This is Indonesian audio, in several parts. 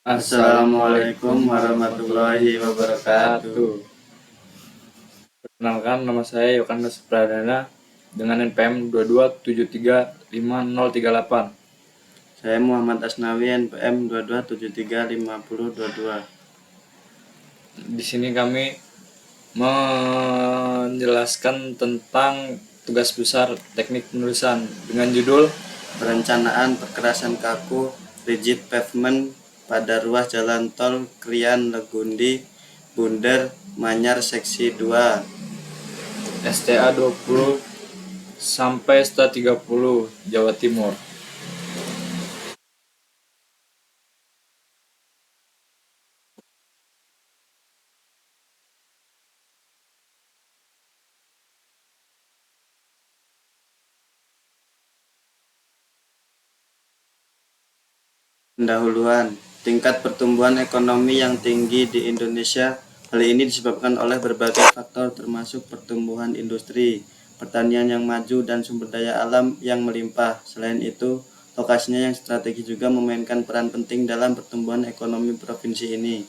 Assalamualaikum warahmatullahi wabarakatuh. Perkenalkan, nama saya Yohanes Pradana dengan NPM 22735038. Saya Muhammad Asnawi, NPM 22735022. Di sini kami menjelaskan tentang tugas besar teknik penulisan dengan judul Perencanaan perkerasan kaku rigid pavement pada ruas jalan tol Krian Legundi Bunder Manyar seksi 2. STA 20 sampai STA 30 Jawa Timur. Pendahuluan, tingkat pertumbuhan ekonomi yang tinggi di Indonesia. Hal ini disebabkan oleh berbagai faktor termasuk pertumbuhan industri, pertanian yang maju, dan sumber daya alam yang melimpah. Selain itu, lokasinya yang strategis juga memainkan peran penting dalam pertumbuhan ekonomi provinsi ini.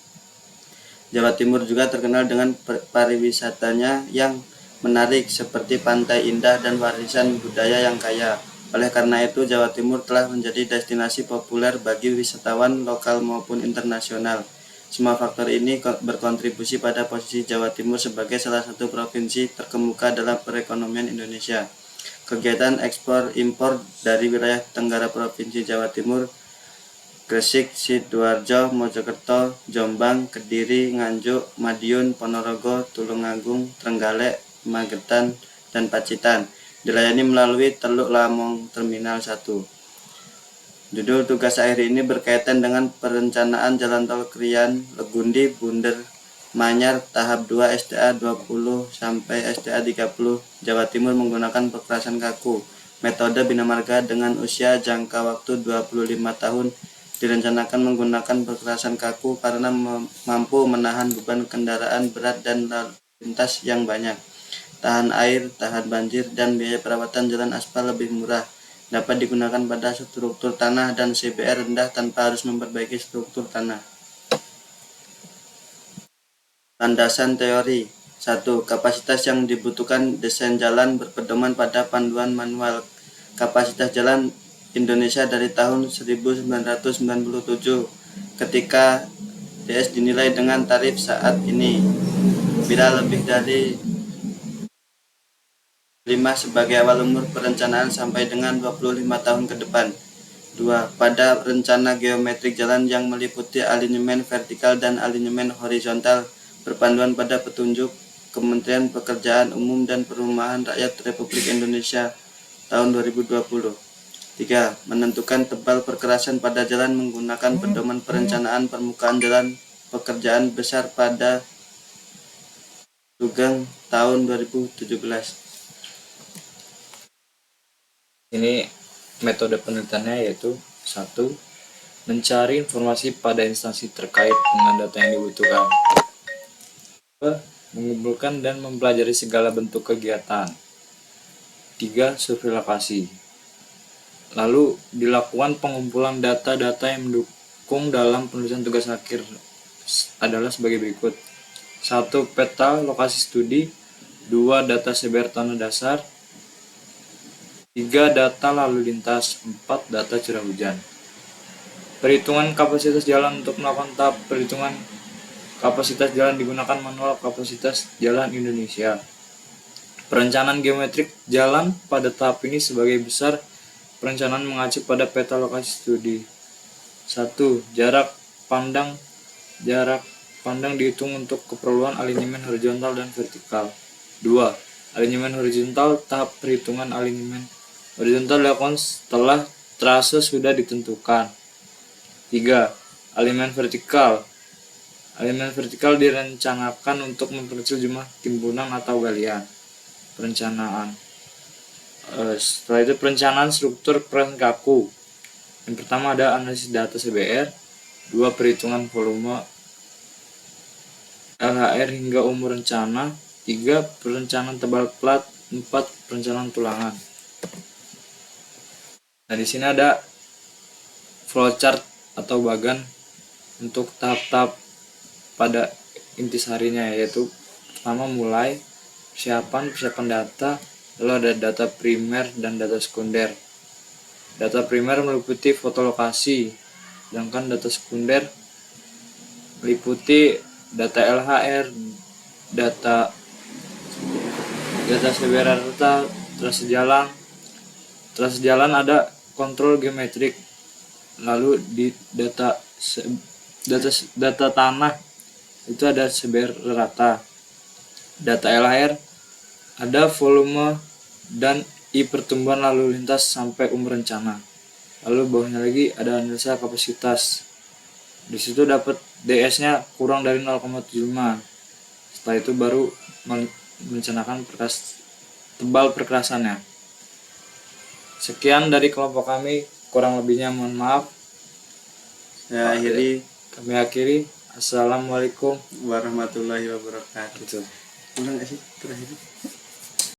Jawa Timur juga terkenal dengan pariwisatanya yang menarik seperti pantai indah dan warisan budaya yang kaya. Oleh karena itu, Jawa Timur telah menjadi destinasi populer bagi wisatawan lokal maupun internasional. Semua faktor ini berkontribusi pada posisi Jawa Timur sebagai salah satu provinsi terkemuka dalam perekonomian Indonesia. Kegiatan ekspor-impor dari wilayah Tenggara Provinsi Jawa Timur, Gresik, Sidoarjo, Mojokerto, Jombang, Kediri, Nganjuk, Madiun, Ponorogo, Tulungagung, Trenggalek, Magetan, dan Pacitan dilayani melalui Teluk Lamong Terminal 1. Judul tugas akhir ini berkaitan dengan perencanaan jalan tol Krian Legundi Bunder Manyar tahap 2 STA 20 sampai STA 30 Jawa Timur menggunakan perkerasan kaku. Metode Bina Marga dengan usia jangka waktu 25 tahun direncanakan menggunakan perkerasan kaku karena mampu menahan beban kendaraan berat dan lalu lintas yang banyak, tahan air, tahan banjir, dan biaya perawatan jalan aspal lebih murah. Dapat digunakan pada struktur tanah dan CBR rendah tanpa harus memperbaiki struktur tanah. Landasan teori. 1. Kapasitas yang dibutuhkan desain jalan berpedoman pada panduan manual kapasitas jalan Indonesia dari tahun 1997 ketika DS dinilai dengan tarif saat ini. Bila lebih dari 5 sebagai awal umur perencanaan sampai dengan 25 tahun ke depan. 2. Pada rencana geometrik jalan yang meliputi alinyemen vertikal dan alinyemen horizontal berpanduan pada petunjuk Kementerian Pekerjaan Umum dan Perumahan Rakyat Republik Indonesia tahun 2020. 3. Menentukan tebal perkerasan pada jalan menggunakan pedoman perencanaan permukaan jalan pekerjaan besar pada Sugeng tahun 2017. Ini metode penelitiannya yaitu 1. Mencari informasi pada instansi terkait dengan data yang dibutuhkan. 2. Mengumpulkan dan mempelajari segala bentuk kegiatan. 3. Survei lokasi. Lalu dilakukan pengumpulan data-data yang mendukung dalam penulisan tugas akhir adalah sebagai berikut. 1. Peta lokasi studi. 2. Data CBR tanah dasar. 3. Data lalu lintas. 4. Data curah hujan. Perhitungan kapasitas jalan. Untuk melakukan tahap perhitungan kapasitas jalan digunakan manual kapasitas jalan Indonesia. Perencanaan geometrik jalan pada tahap ini sebagai besar perencanaan mengacu pada peta lokasi studi. 1. Jarak pandang dihitung untuk keperluan alinyemen horizontal dan vertikal. 2. Alinyemen horizontal. Tahap perhitungan alinyemen horizontal dilakukan setelah trase sudah ditentukan. 3. Alinyemen vertikal. Alinyemen vertikal direncanakan untuk memperkecil jumlah timbunan atau galian. Perencanaan. Setelah itu perencanaan struktur perkerasan kaku. Yang pertama ada analisis data CBR. 2. Perhitungan volume LHR hingga umur rencana. 3. Perencanaan tebal plat. 4. Perencanaan tulangan. Nah, di sini ada flowchart atau bagan untuk tahap-tahap pada intisarinya, yaitu pertama mulai persiapan data, lalu ada data primer dan data sekunder. Data primer meliputi foto lokasi, sedangkan data sekunder meliputi data LHR, data CBR rata, trase jalan ada kontrol geometrik, lalu di data tanah itu ada CBR rata, data LHR ada volume dan pertumbuhan lalu lintas sampai umur rencana, lalu bawahnya lagi ada analisa kapasitas. Di situ dapat DS-nya kurang dari 0,75. Setelah itu baru merencanakan tebal perkerasannya. Sekian dari kelompok kami, kurang lebihnya mohon maaf. Kami akhiri. Assalamualaikum warahmatullahi wabarakatuh. gitu. Ulang nggak sih terakhir?